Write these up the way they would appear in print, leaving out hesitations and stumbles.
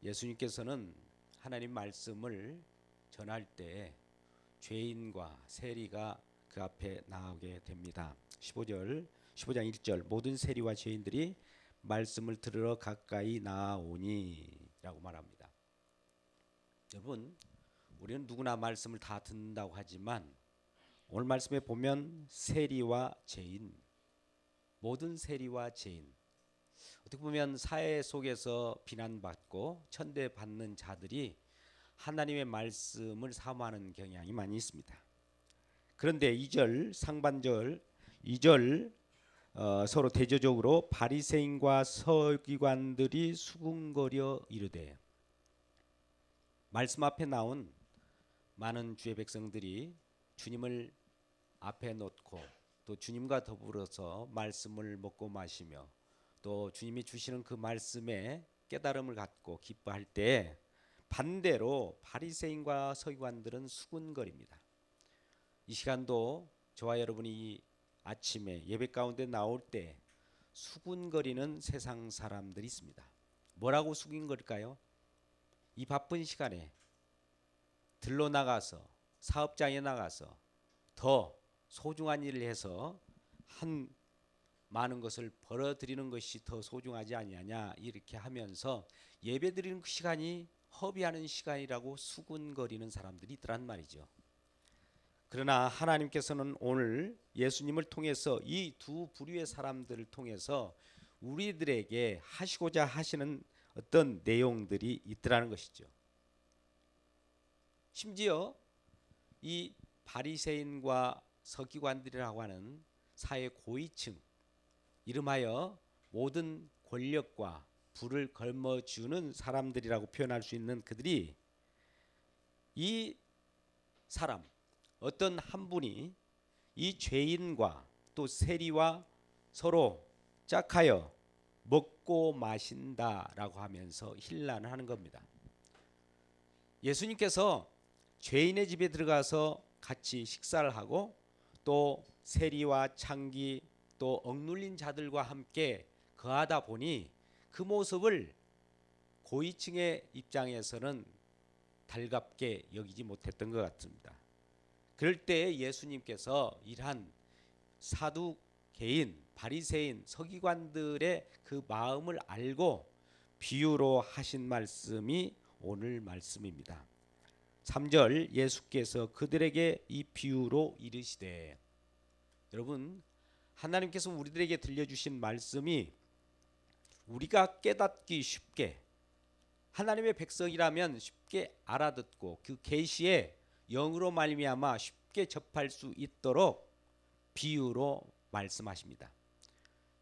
예수님께서는 하나님 말씀을 전할 때 죄인과 세리가 그 앞에 나오게 됩니다. 15장 1절 모든 세리와 죄인들이 말씀을 들으러 가까이 나아오니 라고 말합니다. 여러분, 우리는 누구나 말씀을 다 듣는다고 하지만 오늘 말씀에 보면 세리와 죄인, 모든 세리와 죄인, 어떻게 보면 사회 속에서 비난받고 천대받는 자들이 하나님의 말씀을 사모하는 경향이 많이 있습니다. 그런데 2절 상반절 2절 서로 대조적으로 바리새인과 서기관들이 수군거려 이르되, 말씀 앞에 나온 많은 주의 백성들이 주님을 앞에 놓고 또 주님과 더불어서 말씀을 먹고 마시며 또 주님이 주시는 그 말씀에 깨달음을 갖고 기뻐할 때 반대로 바리새인과 서기관들은 수군거립니다. 이 시간도 저와 여러분이 아침에 예배 가운데 나올 때 수군거리는 세상 사람들이 있습니다. 뭐라고 수군거릴까요? 이 바쁜 시간에 들러 나가서 사업장에 나가서 더 소중한 일을 해서 한 많은 것을 벌어들이는 것이 더 소중하지 아니하냐 이렇게 하면서 예배드리는 그 시간이 허비하는 시간이라고 수군거리는 사람들이 있더란 말이죠. 그러나 하나님께서는 오늘 예수님을 통해서 이 두 부류의 사람들을 통해서 우리들에게 하시고자 하시는 어떤 내용들이 있더라는 것이죠. 심지어 이 바리새인과 서기관들이라고 하는 사회 고위층, 이름하여 모든 권력과 부를 걸머쥐는 사람들이라고 표현할 수 있는 그들이 이 사람 어떤 한 분이 이 죄인과 또 세리와 서로 짝하여 먹고 마신다라고 하면서 힐난을 하는 겁니다. 예수님께서 죄인의 집에 들어가서 같이 식사를 하고 또 세리와 창기 또 억눌린 자들과 함께 거하다 보니 그 모습을 고위층의 입장에서는 달갑게 여기지 못했던 것 같습니다. 그럴 때 예수님께서 이러한 사두개인, 바리새인, 서기관들의 그 마음을 알고 비유로 하신 말씀이 오늘 말씀입니다. 3절 예수께서 그들에게 이 비유로 이르시되, 여러분 하나님께서 우리들에게 들려주신 말씀이 우리가 깨닫기 쉽게 하나님의 백성이라면 쉽게 알아듣고 그 계시에 영으로 말미암아 쉽게 접할 수 있도록 비유로 말씀하십니다.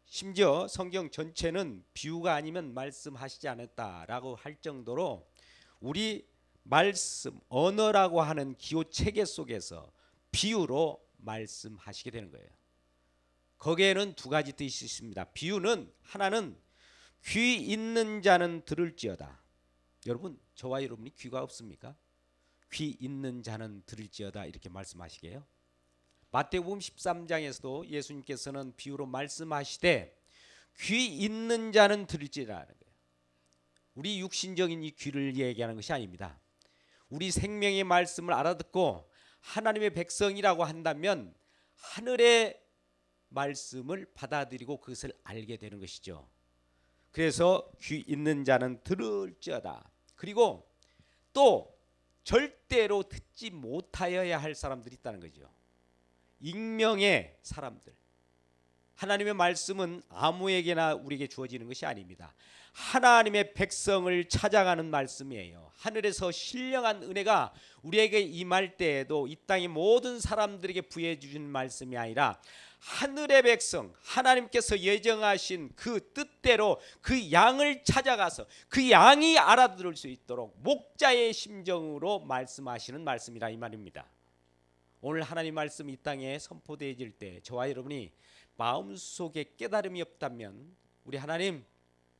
심지어 성경 전체는 비유가 아니면 말씀하시지 않았다라고 할 정도로 우리 말씀 언어라고 하는 기호 체계 속에서 비유로 말씀하시게 되는 거예요. 거기에는 두 가지 뜻이 있습니다. 비유는 하나는 귀 있는 자는 들을지어다. 여러분 저와 여러분이 귀가 없습니까? 귀 있는 자는 들을지어다 이렇게 말씀하시게요. 마태복음 13장에서도 예수님께서는 비유로 말씀하시되 귀 있는 자는 들을지라는 거예요. 우리 육신적인 이 귀를 얘기하는 것이 아닙니다. 우리 생명의 말씀을 알아듣고 하나님의 백성이라고 한다면 하늘의 말씀을 받아들이고 그것을 알게 되는 것이죠. 그래서 귀 있는 자는 들을지어다. 그리고 또 절대로 듣지 못하여야 할 사람들이 있다는 거죠. 익명의 사람들. 하나님의 말씀은 아무에게나 우리에게 주어지는 것이 아닙니다. 하나님의 백성을 찾아가는 말씀이에요. 하늘에서 신령한 은혜가 우리에게 임할 때에도 이 땅의 모든 사람들에게 부여해 주신 말씀이 아니라 하늘의 백성, 하나님께서 예정하신 그 뜻대로 그 양을 찾아가서 그 양이 알아들을 수 있도록 목자의 심정으로 말씀하시는 말씀이라 이 말입니다. 오늘 하나님 말씀 이 땅에 선포되어질 때 저와 여러분이 마음속에 깨달음이 없다면 우리 하나님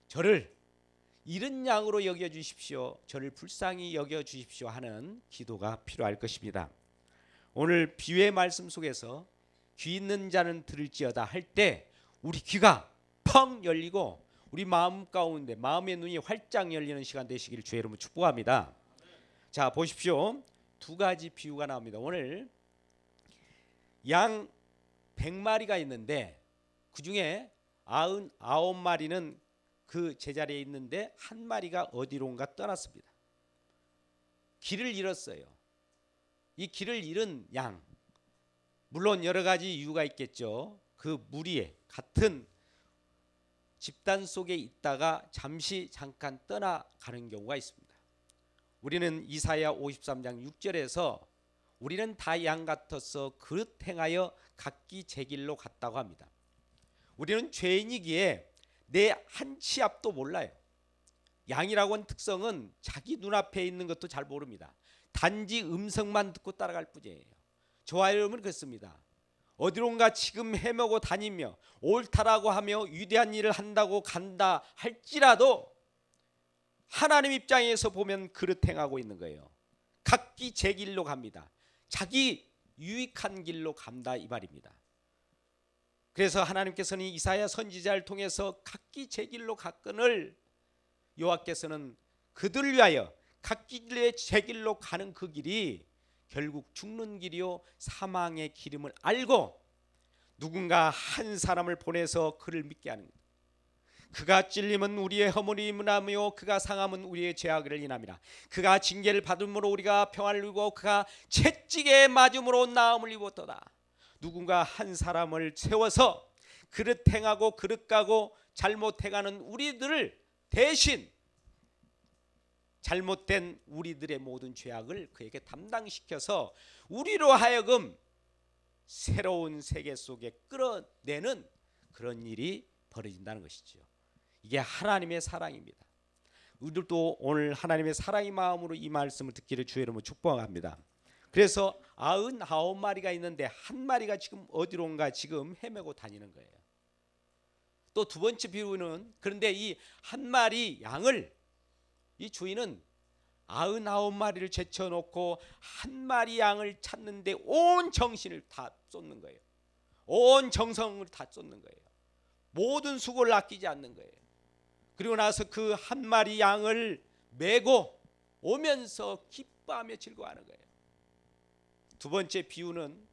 저를 이른 양으로 여겨주십시오, 저를 불쌍히 여겨주십시오 하는 기도가 필요할 것입니다. 오늘 비유의 말씀 속에서 귀 있는 자는 들을지어다 할 때 우리 귀가 펑 열리고 우리 마음 가운데 마음의 눈이 활짝 열리는 시간 되시기를 주의 이름으로 축복합니다. 자, 보십시오. 두 가지 비유가 나옵니다. 오늘 양 100마리가 있는데 그 중에 99마리는 그 제자리에 있는데 한 마리가 어디론가 떠났습니다. 길을 잃었어요. 이 길을 잃은 양, 물론 여러 가지 이유가 있겠죠. 그 무리에 같은 집단 속에 있다가 잠깐 떠나가는 경우가 있습니다. 우리는 이사야 53장 6절에서 우리는 다 양 같아서 그릇 행하여 각기 제 길로 갔다고 합니다. 우리는 죄인이기에 내 한 치 앞도 몰라요. 양이라고 하는 특성은 자기 눈앞에 있는 것도 잘 모릅니다. 단지 음성만 듣고 따라갈 뿐이에요. 저와 여러분은 그렇습니다. 어디론가 지금 헤매고 다니며 옳다라고 하며 위대한 일을 한다고 간다 할지라도 하나님 입장에서 보면 그릇 행하고 있는 거예요. 각기 제 길로 갑니다. 자기 유익한 길로 간다 이 말입니다. 그래서 하나님께서는 이사야 선지자를 통해서 각기 제 길로 갔거늘 여호와께서는 그들을 위하여 각기 제 길로 가는 그 길이 결국 죽는 길이요 사망의 길임을 알고 누군가 한 사람을 보내서 그를 믿게 하는 것. 그가 찔림은 우리의 허물임을 하며 그가 상함은 우리의 죄악을 인함이라. 그가 징계를 받음으로 우리가 평안을 누리고 그가 채찍에 맞음으로 나음을 입었도다. 누군가 한 사람을 세워서 그릇 행하고 그릇 가고 잘못 행하는 우리들을 대신 잘못된 우리들의 모든 죄악을 그에게 담당시켜서 우리로 하여금 새로운 세계 속에 끌어내는 그런 일이 벌어진다는 것이죠. 이게 하나님의 사랑입니다. 우리들도 오늘 하나님의 사랑의 마음으로 이 말씀을 듣기를 주의 이름으로 축복합니다. 그래서 99마리가 있는데 한 마리가 지금 어디론가 지금 헤매고 다니는 거예요. 또 두 번째 비유는 그런데 이 한 마리 양을 이 주인은 99마리를 제쳐놓고 한 마리 양을 찾는데 온 정신을 다 쏟는 거예요. 온 정성을 다 쏟는 거예요. 모든 수고를 아끼지 않는 거예요. 그리고 나서 그 한 마리 양을 메고 오면서 기뻐하며 즐거워하는 거예요. 두 번째 비유는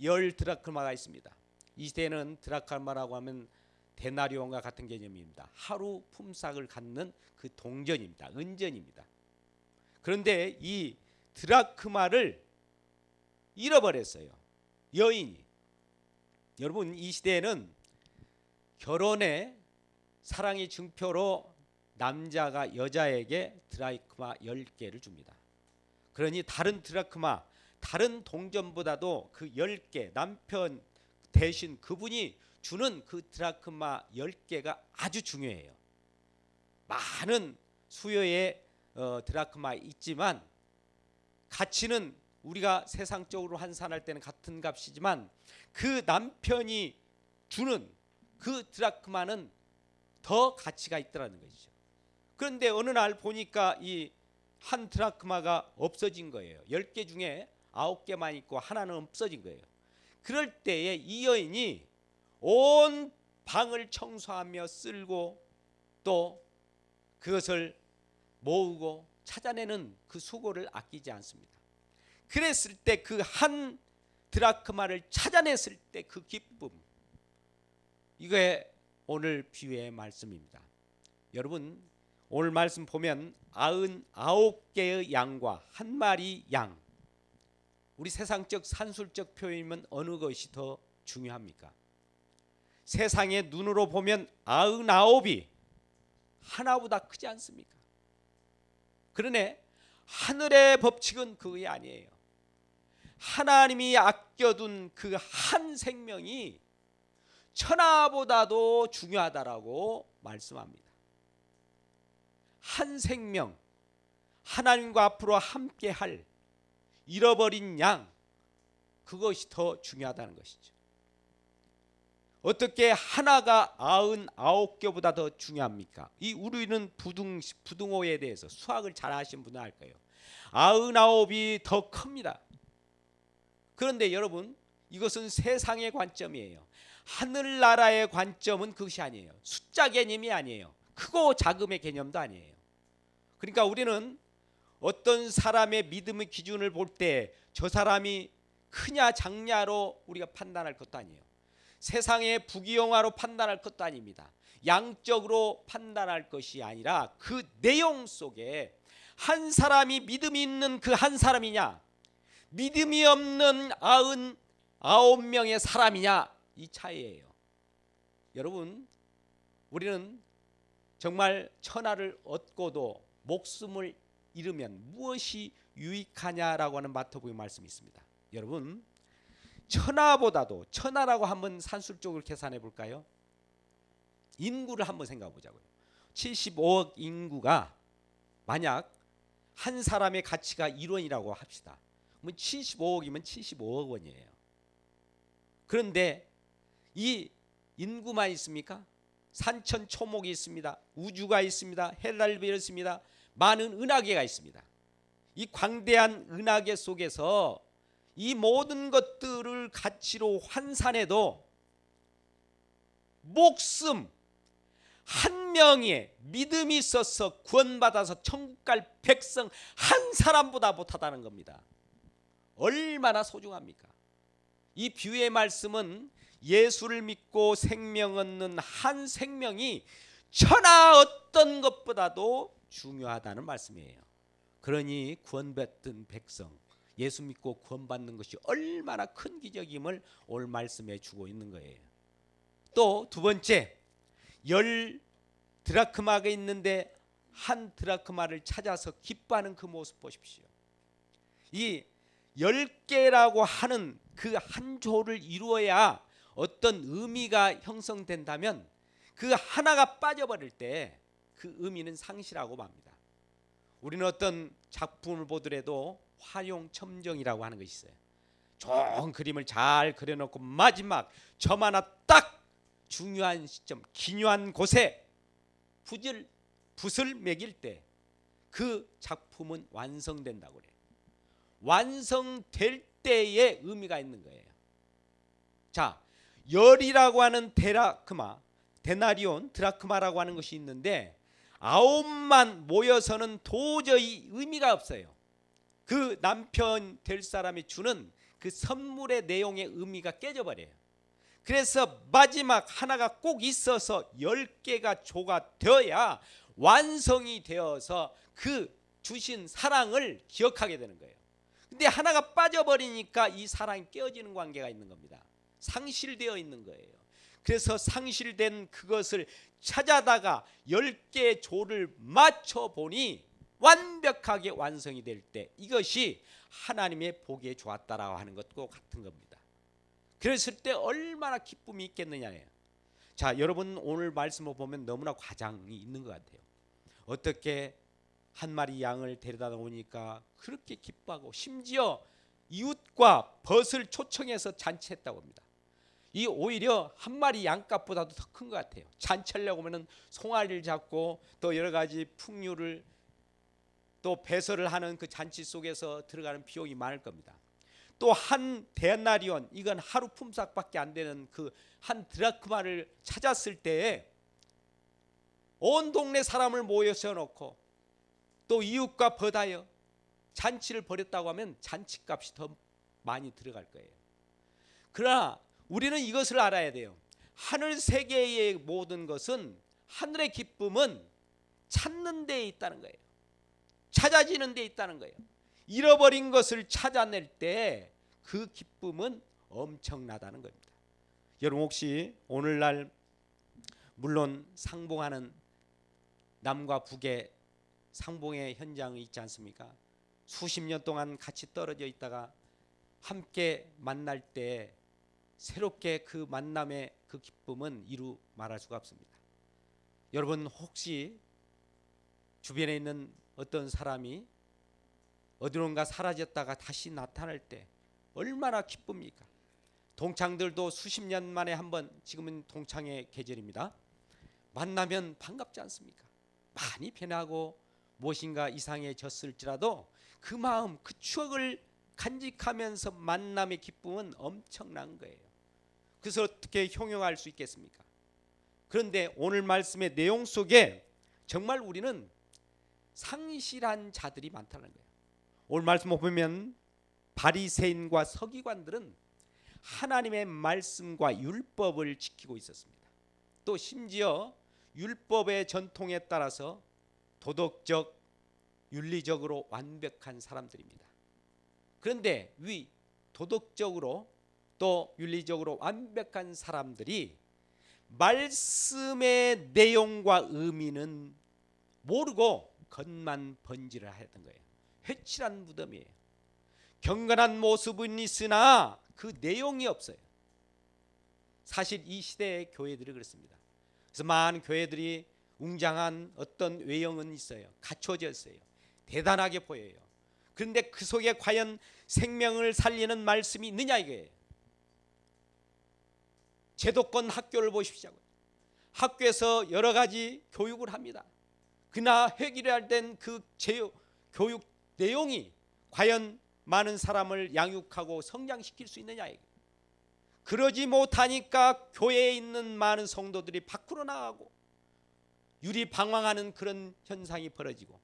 10 드라크마가 있습니다. 이 시대에는 드라크마라고 하면 데나리온과 같은 개념입니다. 하루 품삯을 갖는 그 동전입니다. 은전입니다. 그런데 이 드라크마를 잃어버렸어요. 여인이. 여러분 이 시대에는 결혼의 사랑의 증표로 남자가 여자에게 드라크마 10개를 줍니다. 그러니 다른 드라크마 다른 동전보다도 그 10개 남편 대신 그분이 주는 그 드라크마 10개가 아주 중요해요. 많은 수요의 드라크마 있지만 가치는 우리가 세상적으로 환산할 때는 같은 값이지만 그 남편이 주는 그 드라크마는 더 가치가 있더라는 것이죠. 그런데 어느 날 보니까 이 한 드라크마가 없어진 거예요. 10개 중에 9개만 있고 하나는 없어진 거예요. 그럴 때에 이 여인이 온 방을 청소하며 쓸고 또 그것을 모으고 찾아내는 그 수고를 아끼지 않습니다. 그랬을 때 그 한 드라크마를 찾아냈을 때 그 기쁨, 이게 오늘 비유의 말씀입니다. 여러분 오늘 말씀 보면 99개의 양과 한 마리 양, 우리 세상적 산술적 표현이면 어느 것이 더 중요합니까? 세상의 눈으로 보면 99이 하나보다 크지 않습니까? 그러네 하늘의 법칙은 그게 아니에요. 하나님이 아껴둔 그 한 생명이 천하보다도 중요하다라고 말씀합니다. 한 생명, 하나님과 앞으로 함께할 잃어버린 양, 그것이 더 중요하다는 것이죠. 어떻게 하나가 99개보다 더 중요합니까? 이 우리는 부등호에 대해서 수학을 잘 아시는 분은 알 거예요. 99이 더 큽니다. 그런데 여러분 이것은 세상의 관점이에요. 하늘나라의 관점은 그것이 아니에요. 숫자 개념이 아니에요. 크고 작음의 개념도 아니에요. 그러니까 우리는 어떤 사람의 믿음의 기준을 볼 때 저 사람이 크냐 작냐로 우리가 판단할 것도 아니에요. 세상의 부귀영화로 판단할 것도 아닙니다. 양적으로 판단할 것이 아니라 그 내용 속에 한 사람이 믿음이 있는 그 한 사람이냐, 믿음이 없는 99명의 사람이냐, 이 차이예요. 여러분, 우리는 정말 천하를 얻고도 목숨을 잃으면 무엇이 유익하냐라고 하는 마태복음 말씀이 있습니다. 여러분, 천하보다도, 천하라고 한번 산술적으로 계산해 볼까요? 인구를 한번 생각해 보자고요. 75억 인구가 만약 한 사람의 가치가 1원이라고 합시다. 그러면 75억이면 75억 원이에요. 그런데 이 인구만 있습니까? 산천초목이 있습니다. 우주가 있습니다. 해달이 있습니다. 많은 은하계가 있습니다. 이 광대한 은하계 속에서 이 모든 것들을 가치로 환산해도 목숨 한 명의 믿음이 있어서 구원받아서 천국 갈 백성 한 사람보다 못하다는 겁니다. 얼마나 소중합니까? 이 비유의 말씀은 예수를 믿고 생명 얻는 한 생명이 천하 어떤 것보다도 중요하다는 말씀이에요. 그러니 구원받은 백성, 예수 믿고 구원받는 것이 얼마나 큰 기적임을 오늘 말씀해 주고 있는 거예요. 또 두 번째, 10 드라크마가 있는데 한 드라크마를 찾아서 기뻐하는 그 모습 보십시오. 이 10개라고 하는 그 한 조를 이루어야 어떤 의미가 형성된다면 그 하나가 빠져버릴 때 그 의미는 상실하고 맙니다. 우리는 어떤 작품을 보더라도 화용첨정이라고 하는 것이 있어요. 좋은 그림을 잘 그려놓고 마지막 점 하나 딱 중요한 시점, 기묘한 곳에 붓을 매길 때 그 작품은 완성된다고 그래요. 완성될 때의 의미가 있는 거예요. 자, 열이라고 하는 데나리온, 드라크마라고 하는 것이 있는데 9만 모여서는 도저히 의미가 없어요. 그 남편 될 사람이 주는 그 선물의 내용의 의미가 깨져버려요. 그래서 마지막 하나가 꼭 있어서 10개가 조가 되어야 완성이 되어서 그 주신 사랑을 기억하게 되는 거예요. 근데 하나가 빠져버리니까 이 사랑이 깨어지는 관계가 있는 겁니다. 상실되어 있는 거예요. 그래서 상실된 그것을 찾아다가 10개의 조를 맞춰보니 완벽하게 완성이 될 때 이것이 하나님의 보기에 좋았다라고 하는 것과 같은 겁니다. 그랬을 때 얼마나 기쁨이 있겠느냐예요. 자, 여러분 오늘 말씀을 보면 너무나 과장이 있는 것 같아요. 어떻게 한 마리 양을 데려다 놓으니까 그렇게 기뻐하고 심지어 이웃과 벗을 초청해서 잔치했다고 합니다. 이 오히려 한 마리 양값보다도 더 큰 것 같아요. 잔치하려고 하면 송아리를 잡고 또 여러 가지 풍류를 또 배설을 하는 그 잔치 속에서 들어가는 비용이 많을 겁니다. 또 한 데나리온, 이건 하루 품삯밖에 안 되는 그 한 드라크마를 찾았을 때에 온 동네 사람을 모여서 놓고 또 이웃과 벗하여 잔치를 벌였다고 하면 잔치값이 더 많이 들어갈 거예요. 그러나 우리는 이것을 알아야 돼요. 하늘 세계의 모든 것은, 하늘의 기쁨은 찾는 데에 있다는 거예요. 찾아지는 데에 있다는 거예요. 잃어버린 것을 찾아낼 때 그 기쁨은 엄청나다는 겁니다. 여러분 혹시 오늘날 물론 상봉하는 남과 북의 상봉의 현장이 있지 않습니까? 수십 년 동안 같이 떨어져 있다가 함께 만날 때 새롭게 그 만남의 그 기쁨은 이루 말할 수가 없습니다. 여러분 혹시 주변에 있는 어떤 사람이 어디론가 사라졌다가 다시 나타날 때 얼마나 기쁩니까? 동창들도 수십 년 만에 한번, 지금은 동창의 계절입니다. 만나면 반갑지 않습니까? 많이 변하고 무엇인가 이상해졌을지라도 그 마음, 그 추억을 간직하면서 만남의 기쁨은 엄청난 거예요. 그래서 어떻게 형용할 수 있겠습니까? 그런데 오늘 말씀의 내용 속에 정말 우리는 상실한 자들이 많다는 거예요. 오늘 말씀을 보면 바리새인과 서기관들은 하나님의 말씀과 율법을 지키고 있었습니다. 또 심지어 율법의 전통에 따라서 도덕적, 윤리적으로 완벽한 사람들입니다. 그런데 위 도덕적으로 또 윤리적으로 완벽한 사람들이 말씀의 내용과 의미는 모르고 겉만 번지를 하던 거예요. 회칠한 무덤이에요. 경건한 모습은 있으나 그 내용이 없어요. 사실 이 시대의 교회들이 그렇습니다. 그래서 많은 교회들이 웅장한 어떤 외형은 있어요. 갖춰져 있어요. 대단하게 보여요. 그런데 그 속에 과연 생명을 살리는 말씀이 있느냐 이거예요. 제도권 학교를 보십시오. 학교에서 여러 가지 교육을 합니다. 그러나 획일화된 그 교육 내용이 과연 많은 사람을 양육하고 성장시킬 수 있느냐 이거예요. 그러지 못하니까 교회에 있는 많은 성도들이 밖으로 나가고 유리방황하는 그런 현상이 벌어지고,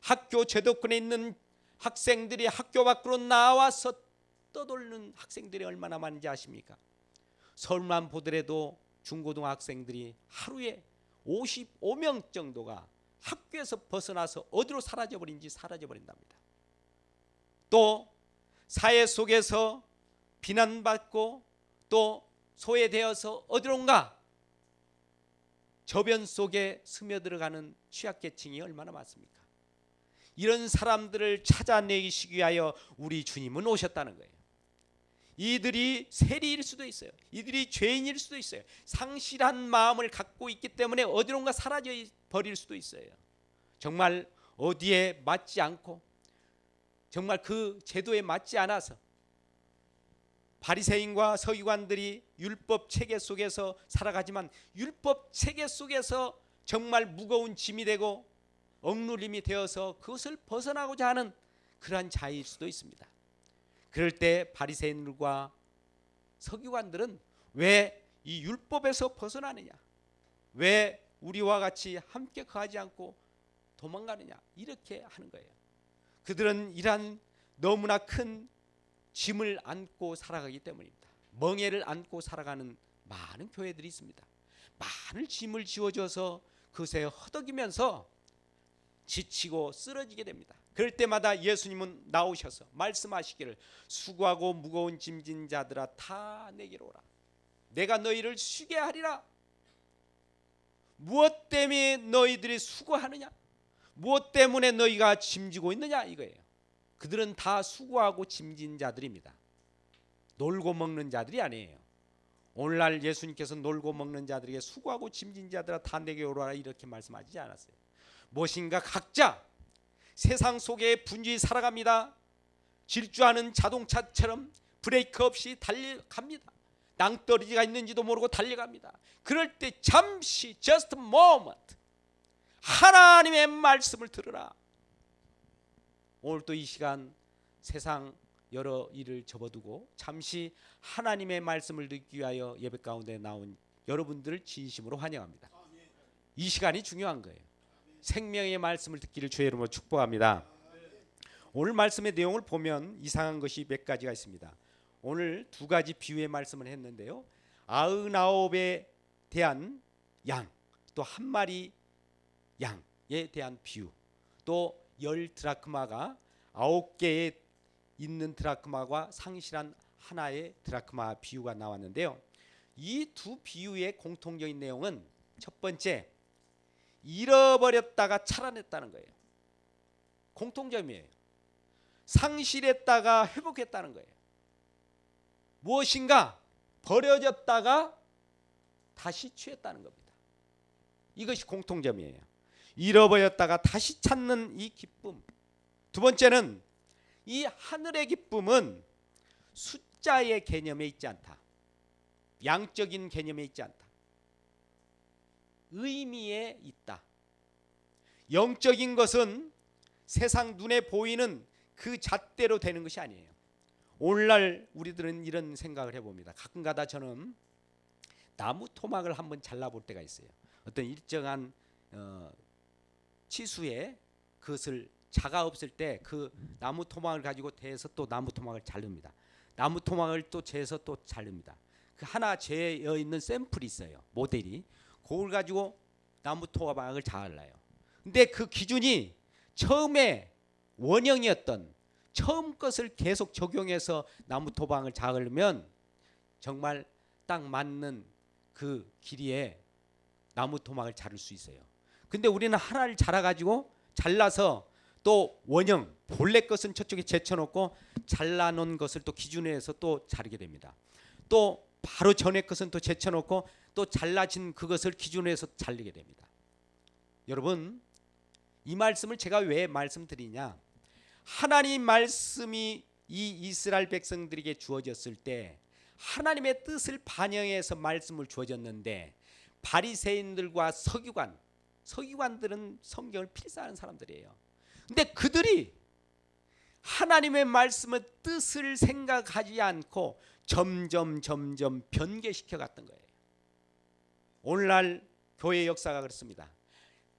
학교 제도권에 있는 학생들이 학교 밖으로 나와서 떠돌는 학생들이 얼마나 많은지 아십니까? 서울만 보더라도 중고등학생들이 하루에 55명 정도가 학교에서 벗어나서 어디로 사라져버린지 사라져버린답니다. 또 사회 속에서 비난받고 또 소외되어서 어디론가 저변 속에 스며들어가는 취약계층이 얼마나 많습니까? 이런 사람들을 찾아내시기 위하여 우리 주님은 오셨다는 거예요. 이들이 세리일 수도 있어요. 이들이 죄인일 수도 있어요. 상실한 마음을 갖고 있기 때문에 어디론가 사라져 버릴 수도 있어요. 정말 어디에 맞지 않고 정말 그 제도에 맞지 않아서 바리새인과 서기관들이 율법 체계 속에서 살아가지만 율법 체계 속에서 정말 무거운 짐이 되고 억눌림이 되어서 그것을 벗어나고자 하는 그러한 자일 수도 있습니다. 그럴 때 바리새인들과 서기관들은 왜 이 율법에서 벗어나느냐, 왜 우리와 같이 함께 거하지 않고 도망가느냐 이렇게 하는 거예요. 그들은 이러한 너무나 큰 짐을 안고 살아가기 때문입니다. 멍에를 안고 살아가는 많은 교회들이 있습니다. 많은 짐을 지어줘서 그것에 허덕이면서 지치고 쓰러지게 됩니다. 그럴 때마다 예수님은 나오셔서 말씀하시기를 수고하고 무거운 짐진 자들아 다 내게로 오라. 내가 너희를 쉬게 하리라. 무엇 때문에 너희들이 수고하느냐? 무엇 때문에 너희가 짐지고 있느냐 이거예요. 그들은 다 수고하고 짐진 자들입니다. 놀고 먹는 자들이 아니에요. 오늘날 예수님께서 놀고 먹는 자들에게 수고하고 짐진 자들아 다 내게 오라 이렇게 말씀하시지 않았어요. 무엇인가 각자 세상 속에 분주히 살아갑니다. 질주하는 자동차처럼 브레이크 없이 달려갑니다. 낭떠러지가 있는지도 모르고 달려갑니다. 그럴 때 잠시 just a moment 하나님의 말씀을 들으라. 오늘 또 이 시간 세상 여러 일을 접어두고 잠시 하나님의 말씀을 듣기 위하여 예배 가운데 나온 여러분들을 진심으로 환영합니다. 이 시간이 중요한 거예요. 생명의 말씀을 듣기를 주의 이름으로 축복합니다. 오늘 말씀의 내용을 보면 이상한 것이 몇 가지가 있습니다. 오늘 두 가지 비유의 말씀을 했는데요. 99에 대한 양, 또 한 마리 양에 대한 비유, 또 10드라크마가 9개에 있는 드라크마와 상실한 하나의 드라크마 비유가 나왔는데요. 이 두 비유의 공통적인 내용은 첫 번째, 잃어버렸다가 찾아냈다는 거예요. 공통점이에요. 상실했다가 회복했다는 거예요. 무엇인가 버려졌다가 다시 취했다는 겁니다. 이것이 공통점이에요. 잃어버렸다가 다시 찾는 이 기쁨. 두 번째는 이 하늘의 기쁨은 숫자의 개념에 있지 않다. 양적인 개념에 있지 않다. 의미에 있다. 영적인 것은 세상 눈에 보이는 그 잣대로 되는 것이 아니에요. 오늘날 우리들은 이런 생각을 해봅니다. 가끔가다 저는 나무 토막을 한번 잘라볼 때가 있어요. 어떤 일정한 치수에 그것을 자가 없을 때 그 나무 토막을 가지고 대서 또 나무 토막을 자릅니다. 나무 토막을 또 재서 또 자릅니다. 그 하나 재어 있는 샘플이 있어요. 모델이. 그걸 가지고 나무 토막을 잘라요. 근데 그 기준이 처음에 원형이었던 처음 것을 계속 적용해서 나무 토막을 자르면 정말 딱 맞는 그 길이에 나무 토막을 자를 수 있어요. 근데 우리는 하나를 잘라가지고 잘라서 또 원형 본래 것은 저쪽에 제쳐놓고 잘라놓은 것을 또 기준으로 해서 또 자르게 됩니다. 또 바로 전에 것은 또 제쳐놓고 또 잘라진 그것을 기준으로 해서 자르게 됩니다. 여러분, 이 말씀을 제가 왜 말씀드리냐? 하나님 말씀이 이 이스라엘 백성들에게 주어졌을 때 하나님의 뜻을 반영해서 말씀을 주어졌는데 바리새인들과 서기관들은 성경을 필사하는 사람들이에요. 근데 그들이 하나님의 말씀의 뜻을 생각하지 않고 점점 변개시켜 갔던 거예요. 오늘날 교회의 역사가 그렇습니다.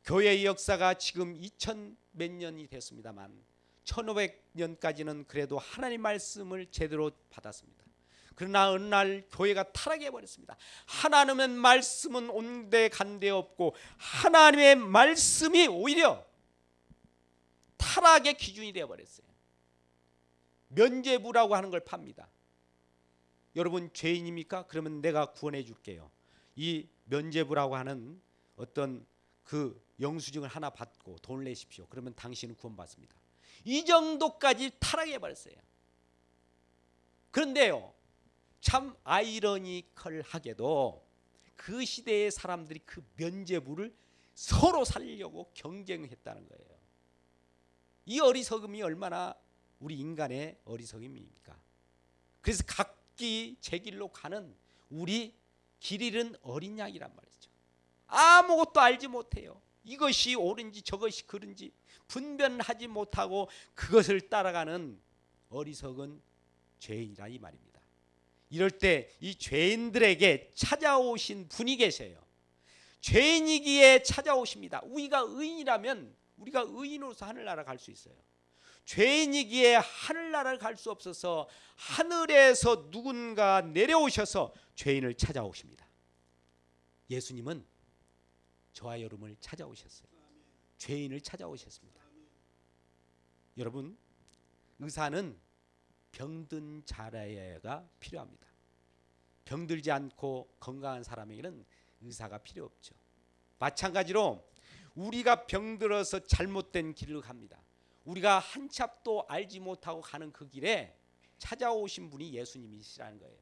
교회의 역사가 지금 2000 몇 년이 됐습니다만 1500년까지는 그래도 하나님 말씀을 제대로 받았습니다. 그러나 어느 날 교회가 타락해 버렸습니다. 하나님의 말씀은 온데 간데 없고 하나님의 말씀이 오히려 타락의 기준이 되어 버렸어요. 면죄부라고 하는 걸 팝니다. 여러분 죄인입니까? 그러면 내가 구원해 줄게요. 이 면죄부라고 하는 어떤 그 영수증을 하나 받고 돈을 내십시오. 그러면 당신은 구원받습니다. 이 정도까지 타락해 버렸어요. 그런데요, 참 아이러니컬하게도 그 시대의 사람들이 그 면죄부를 서로 살려고 경쟁했다는 거예요. 이 어리석음이 얼마나 우리 인간의 어리석음입니까? 그래서 각기 제 길로 가는 우리 길 잃은 어린 양이란 말이죠. 아무것도 알지 못해요. 이것이 옳은지 저것이 그른지 분별하지 못하고 그것을 따라가는 어리석은 죄인이라 이 말입니다. 이럴 때 이 죄인들에게 찾아오신 분이 계세요. 죄인이기에 찾아오십니다. 우리가 의인이라면 우리가 의인으로서 하늘나라 갈 수 있어요. 죄인이기에 하늘나라를 갈 수 없어서 하늘에서 누군가 내려오셔서 죄인을 찾아오십니다. 예수님은 저와 여러분을 찾아오셨어요. 죄인을 찾아오셨습니다. 여러분, 의사는 병든 자가 필요합니다. 병들지 않고 건강한 사람에게는 의사가 필요 없죠. 마찬가지로 우리가 병들어서 잘못된 길을 갑니다. 우리가 한치 앞도 알지 못하고 가는 그 길에 찾아오신 분이 예수님이시라는 거예요.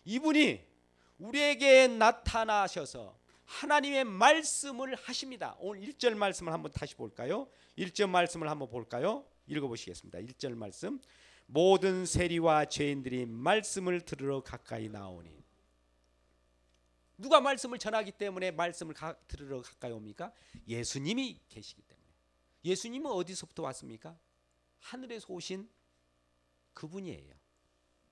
이분이 우리에게 나타나셔서 하나님의 말씀을 하십니다. 오늘 1절 말씀을 한번 다시 볼까요? 1절 말씀을 한번 볼까요? 읽어보시겠습니다. 1절 말씀. 모든 세리와 죄인들이 말씀을 들으러 가까이 나오니. 누가 말씀을 전하기 때문에 말씀을 들으러 가까이 옵니까? 예수님이 계시기 때문에. 예수님은 어디서부터 왔습니까? 하늘에서 오신 그분이에요.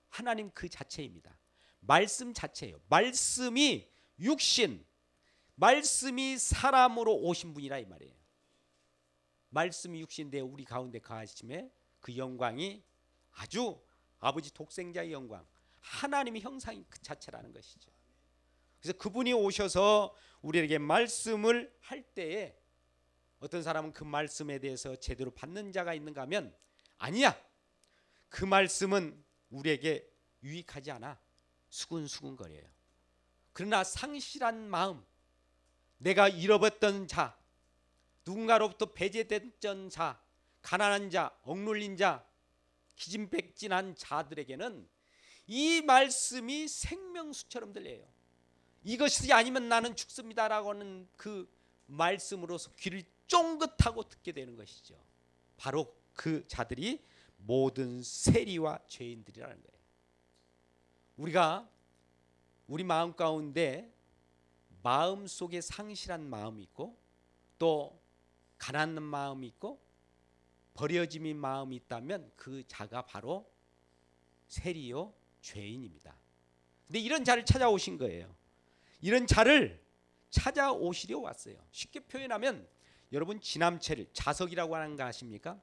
하나님 그 자체입니다. 말씀 자체예요. 말씀이 육신, 말씀이 사람으로 오신 분이라 이 말이에요. 말씀이 육신되어 우리 가운데 거하심에 그 영광이 아주 아버지 독생자의 영광, 하나님의 형상이 그 자체라는 것이죠. 그래서 그분이 오셔서 우리에게 말씀을 할 때에 어떤 사람은 그 말씀에 대해서 제대로 받는 자가 있는가 하면 아니야. 그 말씀은 우리에게 유익하지 않아. 수근수근거려요. 그러나 상실한 마음, 내가 잃어버렸던 자, 누군가로부터 배제됐던 자, 가난한 자, 억눌린 자, 기진백진한 자들에게는 이 말씀이 생명수처럼 들려요. 이것이 아니면 나는 죽습니다라고 하는 그 말씀으로서 귀를 쫑긋하고 듣게 되는 것이죠. 바로 그 자들이 모든 세리와 죄인들이라는 거예요. 우리가 우리 마음 가운데 마음 속에 상실한 마음이 있고 또 가난한 마음이 있고 버려짐인 마음이 있다면 그 자가 바로 세리요 죄인입니다. 근데 이런 자를 찾아오신 거예요. 이런 자를 찾아오시려 왔어요. 쉽게 표현하면 여러분 지남체를 자석이라고 하는 거 아십니까?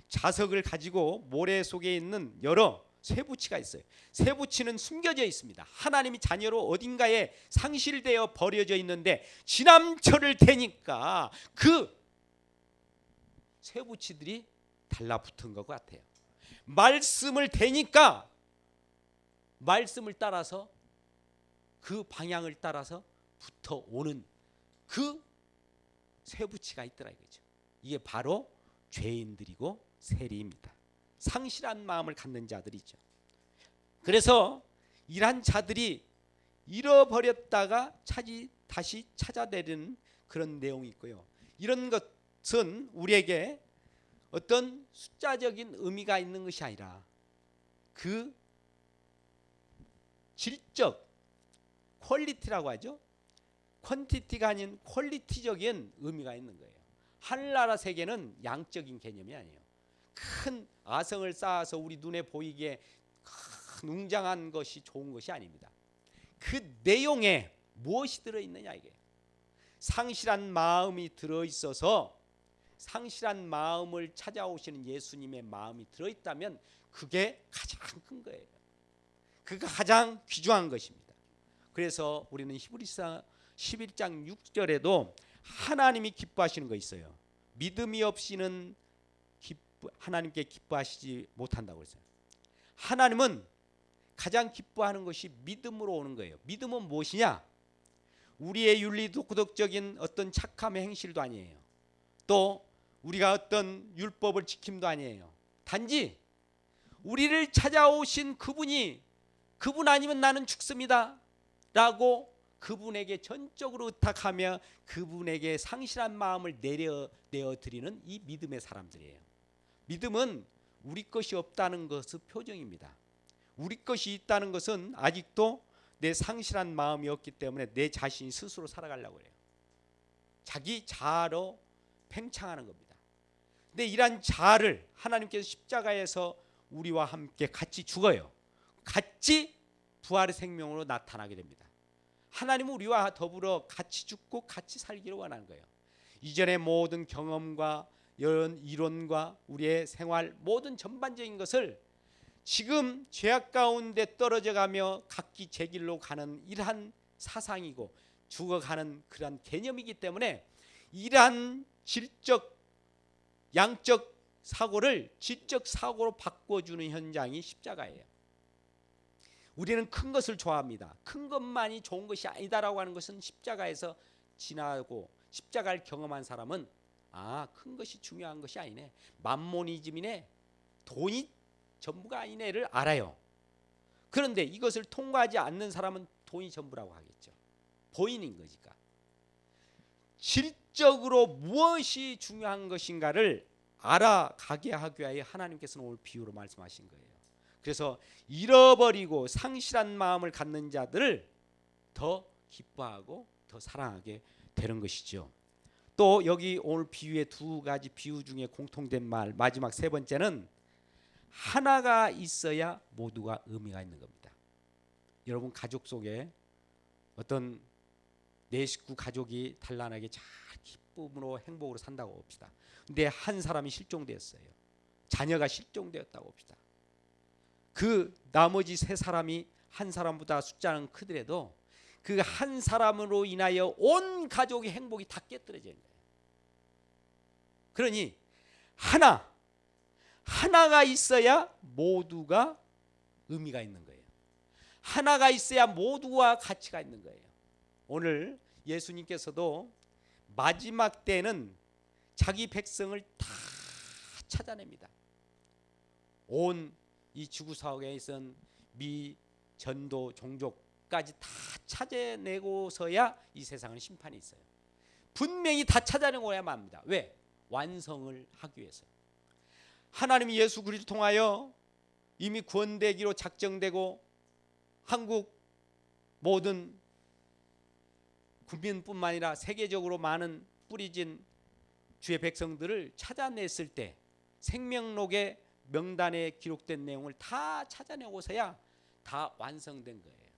자석을 가지고 모래 속에 있는 여러 쇠붙이가 있어요. 쇠붙이는 숨겨져 있습니다. 하나님이 자녀로 어딘가에 상실되어 버려져 있는데 지남철을 대니까 그 쇠붙이들이 달라붙은 것 같아요. 말씀을 대니까 말씀을 따라서 그 방향을 따라서 붙어오는 그 쇠붙이가 있더라 이거죠. 이게 바로 죄인들이고 세리입니다. 상실한 마음을 갖는 자들이죠. 그래서 이러한 자들이 잃어버렸다가 다시 찾아내는 그런 내용이 있고요. 이런 것은 우리에게 어떤 숫자적인 의미가 있는 것이 아니라 그 질적 퀄리티라고 하죠. 퀀티티가 아닌 퀄리티적인 의미가 있는 거예요. 하늘나라 세계는 양적인 개념이 아니에요. 큰 아성을 쌓아서 우리 눈에 보이기에 큰 웅장한 것이 좋은 것이 아닙니다. 그 내용에 무엇이 들어있느냐 이게. 상실한 마음이 들어있어서 상실한 마음을 찾아오시는 예수님의 마음이 들어있다면 그게 가장 큰 거예요. 그가 가장 귀중한 것입니다. 그래서 우리는 히브리서 11장 6절에도 하나님이 기뻐하시는 거 있어요. 믿음이 없이는 하나님께 기뻐하시지 못한다고 했어요. 하나님은 가장 기뻐하는 것이 믿음으로 오는 거예요. 믿음은 무엇이냐? 우리의 윤리도덕적인 어떤 착함의 행실도 아니에요. 또 우리가 어떤 율법을 지킴도 아니에요. 단지 우리를 찾아오신 그분 아니면 나는 죽습니다 라고 그분에게 전적으로 의탁하며 그분에게 상실한 마음을 내어드리는 이 믿음의 사람들이에요. 믿음은 우리 것이 없다는 것의 표정입니다. 우리 것이 있다는 것은 아직도 내 상실한 마음이 없기 때문에 내 자신이 스스로 살아가려고 해요. 자기 자아로 팽창하는 겁니다. 근데 이러한 자아를 하나님께서 십자가에서 우리와 함께 같이 죽어요. 같이 부활의 생명으로 나타나게 됩니다. 하나님은 우리와 더불어 같이 죽고 같이 살기를 원하는 거예요. 이전의 모든 경험과 이론과 우리의 생활 모든 전반적인 것을 지금 죄악 가운데 떨어져가며 각기 제 길로 가는 이러한 사상이고 죽어가는 그러한 개념이기 때문에 이러한 질적 양적 사고를 질적 사고로 바꿔주는 현장이 십자가예요. 우리는 큰 것을 좋아합니다. 큰 것만이 좋은 것이 아니다라고 하는 것은 십자가에서 지나고 십자가를 경험한 사람은 큰 것이 중요한 것이 아니네. 맘모니즘이네. 돈이 전부가 아니네를 알아요. 그런데 이것을 통과하지 않는 사람은 돈이 전부라고 하겠죠. 보이는 거니까. 질적으로 무엇이 중요한 것인가를 알아가게 하기 위하여 하나님께서는 오늘 비유로 말씀하신 거예요. 그래서 잃어버리고 상실한 마음을 갖는 자들을 더 기뻐하고 더 사랑하게 되는 것이죠. 또 여기 오늘 비유의 두 가지 비유 중에 공통된 말 마지막 세 번째는 하나가 있어야 모두가 의미가 있는 겁니다. 여러분 가족 속에 어떤 내 식구 가족이 단란하게 잘 기쁨으로 행복으로 산다고 봅시다. 근데 한 사람이 실종되었어요. 자녀가 실종되었다고 봅시다. 그 나머지 세 사람이 한 사람보다 숫자는 크더라도 그 한 사람으로 인하여 온 가족의 행복이 다 깨뜨려지는 거예요. 그러니 하나가 있어야 모두가 의미가 있는 거예요. 하나가 있어야 모두와 가치가 있는 거예요. 오늘 예수님께서도 마지막 때는 자기 백성을 다 찾아냅니다. 온 이 지구사회에 있던 미, 전도, 종족까지 다 찾아내고서야 이 세상은 심판이 있어요. 분명히 다 찾아내고야 맙니다. 왜? 완성을 하기 위해서. 하나님이 예수 그리스도를 통하여 이미 구원되기로 작정되고 한국 모든 국민뿐만 아니라 세계적으로 많은 뿌리진 주의 백성들을 찾아냈을 때 생명록의 명단에 기록된 내용을 다 찾아내고서야 다 완성된 거예요.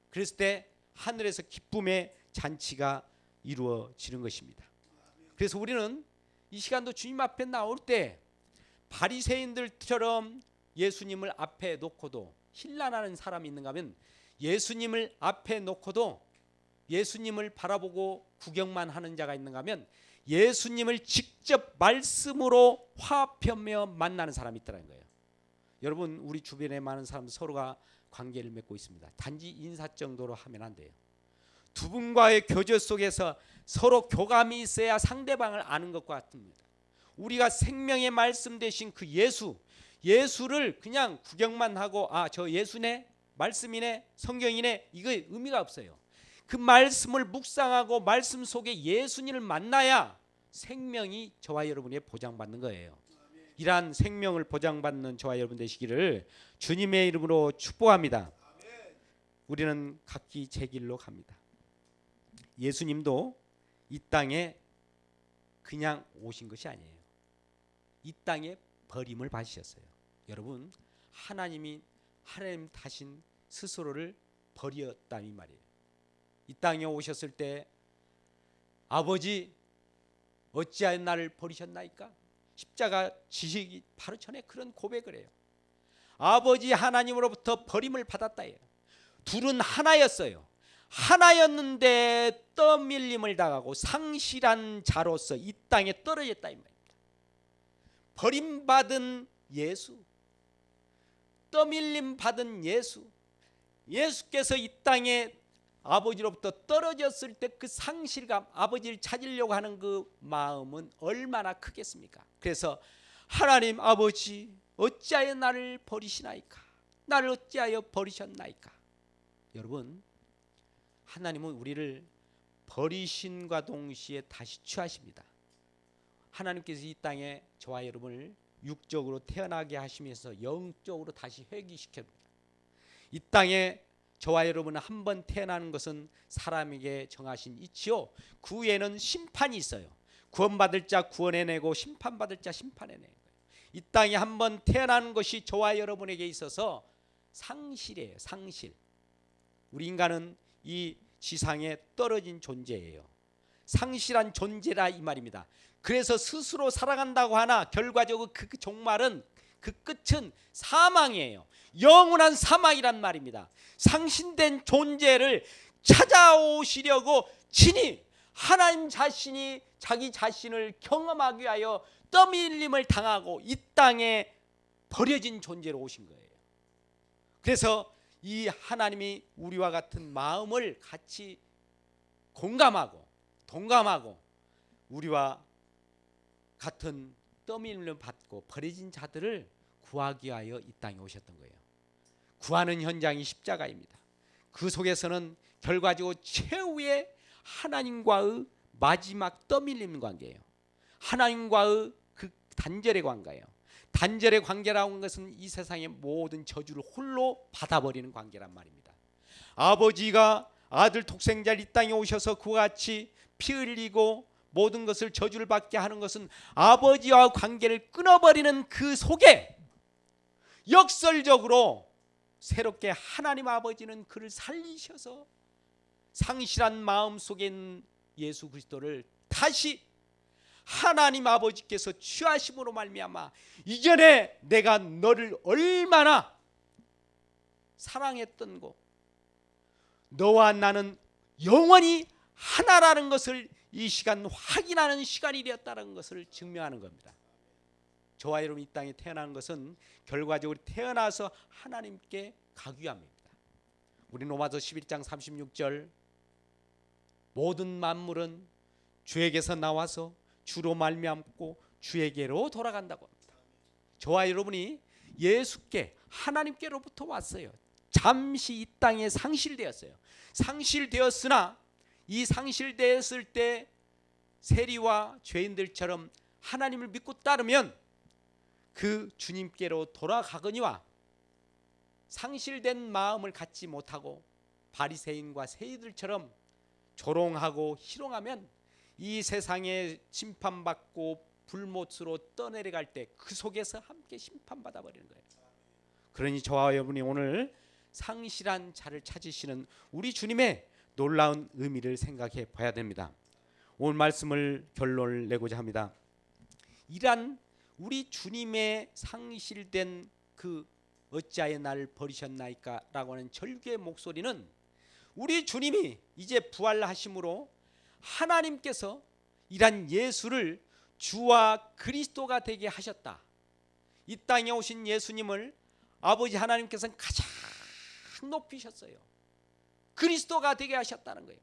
그랬을 때 하늘에서 기쁨의 잔치가 이루어지는 것입니다. 그래서 우리는 이 시간도 주님 앞에 나올 때 바리새인들처럼 예수님을 앞에 놓고도 힐난하는 사람이 있는가 하면, 예수님을 앞에 놓고도 예수님을 바라보고 구경만 하는 자가 있는가 하면, 예수님을 직접 말씀으로 화평며 만나는 사람이 있다는 거예요. 여러분, 우리 주변에 많은 사람 서로가 관계를 맺고 있습니다. 단지 인사 정도로 하면 안 돼요. 두 분과의 교제 속에서 서로 교감이 있어야 상대방을 아는 것과 같습니다. 우리가 생명의 말씀 되신 그 예수를 그냥 구경만 하고 저 예수네, 말씀이네, 성경이네, 이거 의미가 없어요. 그 말씀을 묵상하고 말씀 속에 예수님을 만나야 생명이 저와 여러분이 보장받는 거예요. 이러한 생명을 보장받는 저와 여러분 되시기를 주님의 이름으로 축복합니다. 우리는 각기 제 길로 갑니다. 예수님도 이 땅에 그냥 오신 것이 아니에요. 이 땅에 버림을 받으셨어요. 여러분, 하나님 타신 스스로를 버렸다는 말이에요. 이 땅에 오셨을 때 아버지 어찌하여 나를 버리셨나이까? 십자가 지시기 바로 전에 그런 고백을 해요. 아버지 하나님으로부터 버림을 받았다예요. 둘은 하나였어요. 하나였는데 떠밀림을 당하고 상실한 자로서 이 땅에 떨어졌다 이 말입니다. 버림받은 예수, 떠밀림 받은 예수께서 이 땅에 아버지로부터 떨어졌을 때 그 상실감, 아버지를 찾으려고 하는 그 마음은 얼마나 크겠습니까? 그래서 하나님 아버지 어찌하여 나를 버리시나이까? 나를 어찌하여 버리셨나이까? 여러분, 하나님은 우리를 버리신과 동시에 다시 취하십니다. 하나님께서 이 땅에 저와 여러분을 육적으로 태어나게 하시면서 영적으로 다시 회귀시켜줍니다. 이 땅에 저와 여러분은 한 번 태어나는 것은 사람에게 정하신 이치요, 그 후에는 심판이 있어요. 구원받을 자 구원해내고 심판받을 자 심판해내는 거예요. 이 땅에 한 번 태어나는 것이 저와 여러분에게 있어서 상실이에요. 상실. 우리 인간은 이 지상에 떨어진 존재예요. 상실한 존재라 이 말입니다. 그래서 스스로 살아간다고 하나 결과적으로 그 종말은, 그 끝은 사망이에요. 영원한 사망이란 말입니다. 상실된 존재를 찾아오시려고 친히 하나님 자신이 자기 자신을 경험하기 위하여 떠밀림을 당하고 이 땅에 버려진 존재로 오신 거예요. 그래서 이 하나님이 우리와 같은 마음을 같이 공감하고 동감하고 우리와 같은 떠밀림을 받고 버려진 자들을 구하기 위하여 이 땅에 오셨던 거예요. 구하는 현장이 십자가입니다. 그 속에서는 결과적으로 최후의 하나님과의 마지막 떠밀림 관계예요. 하나님과의 그 단절의 관계예요. 단절의 관계라고 하는 것은 이 세상의 모든 저주를 홀로 받아버리는 관계란 말입니다. 아버지가 아들 독생자를 이 땅에 오셔서 그와 같이 피 흘리고 모든 것을 저주를 받게 하는 것은 아버지와 관계를 끊어버리는 그 속에 역설적으로 새롭게 하나님 아버지는 그를 살리셔서 상실한 마음 속에 있는 예수 그리스도를 다시 하나님 아버지께서 취하심으로 말미암아 이전에 내가 너를 얼마나 사랑했던 고 너와 나는 영원히 하나라는 것을 이 시간 확인하는 시간이 되었다는 것을 증명하는 겁니다. 저와 여러분 이 땅에 태어난 것은 결과적으로 태어나서 하나님께 가기 위함입니다. 우리 로마서 11장 36절 모든 만물은 주에게서 나와서 주로 말미암고 주에게로 돌아간다고 합니다. 저와 여러분이 예수께 하나님께로부터 왔어요. 잠시 이 땅에 상실되었어요. 상실되었으나 이 상실되었을 때 세리와 죄인들처럼 하나님을 믿고 따르면 그 주님께로 돌아가거니와 상실된 마음을 갖지 못하고 바리새인과 세리들처럼 조롱하고 희롱하면 이 세상에 심판받고 불못으로 떠내려갈 때 그 속에서 함께 심판받아 버리는 거예요. 그러니 저와 여러분이 오늘 상실한 자를 찾으시는 우리 주님의 놀라운 의미를 생각해 봐야 됩니다. 오늘 말씀을 결론을 내고자 합니다. 이란 우리 주님의 상실된 그 어찌하여 나를 버리셨나이까 라고 하는 절규의 목소리는 우리 주님이 이제 부활하심으로 하나님께서 이란 예수를 주와 그리스도가 되게 하셨다. 이 땅에 오신 예수님을 아버지 하나님께서는 가장 높이셨어요. 그리스도가 되게 하셨다는 거예요.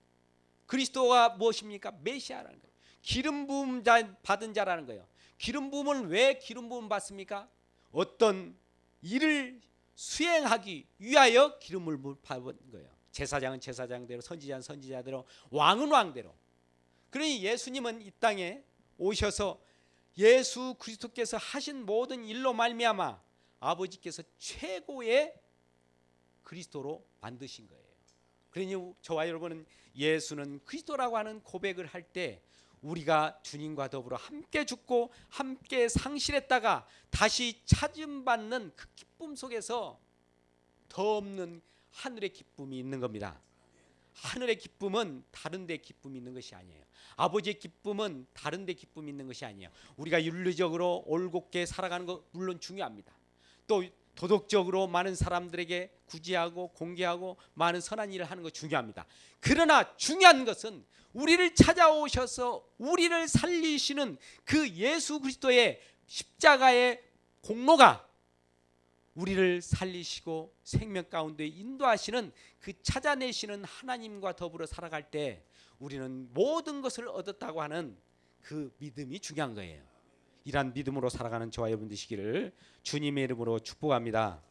그리스도가 무엇입니까? 메시아라는 거예요. 기름 부음 받은 자라는 거예요. 기름 부음을 왜 기름 부음 받습니까? 어떤 일을 수행하기 위하여 기름을 받은 거예요. 제사장은 제사장대로, 선지자는 선지자대로, 왕은 왕대로. 그러니 예수님은 이 땅에 오셔서 예수 그리스도께서 하신 모든 일로 말미암아 아버지께서 최고의 그리스도로 만드신 거예요. 그러니 저와 여러분은 예수는 그리스도라고 하는 고백을 할 때 우리가 주님과 더불어 함께 죽고 함께 상실했다가 다시 찾음받는 그 기쁨 속에서 더 없는 하늘의 기쁨이 있는 겁니다. 하늘의 기쁨은 다른 데 기쁨이 있는 것이 아니에요. 아버지의 기쁨은 다른 데 기쁨이 있는 것이 아니에요. 우리가 윤리적으로 올곧게 살아가는 거 물론 중요합니다. 또 도덕적으로 많은 사람들에게 구제하고 공개하고 많은 선한 일을 하는 거 중요합니다. 그러나 중요한 것은 우리를 찾아오셔서 우리를 살리시는 그 예수 그리스도의 십자가의 공로가 우리를 살리시고 생명 가운데 인도하시는 그 찾아내시는 하나님과 더불어 살아갈 때 우리는 모든 것을 얻었다고 하는 그 믿음이 중요한 거예요. 이러한 믿음으로 살아가는 저와 여러분 되시기를 주님의 이름으로 축복합니다.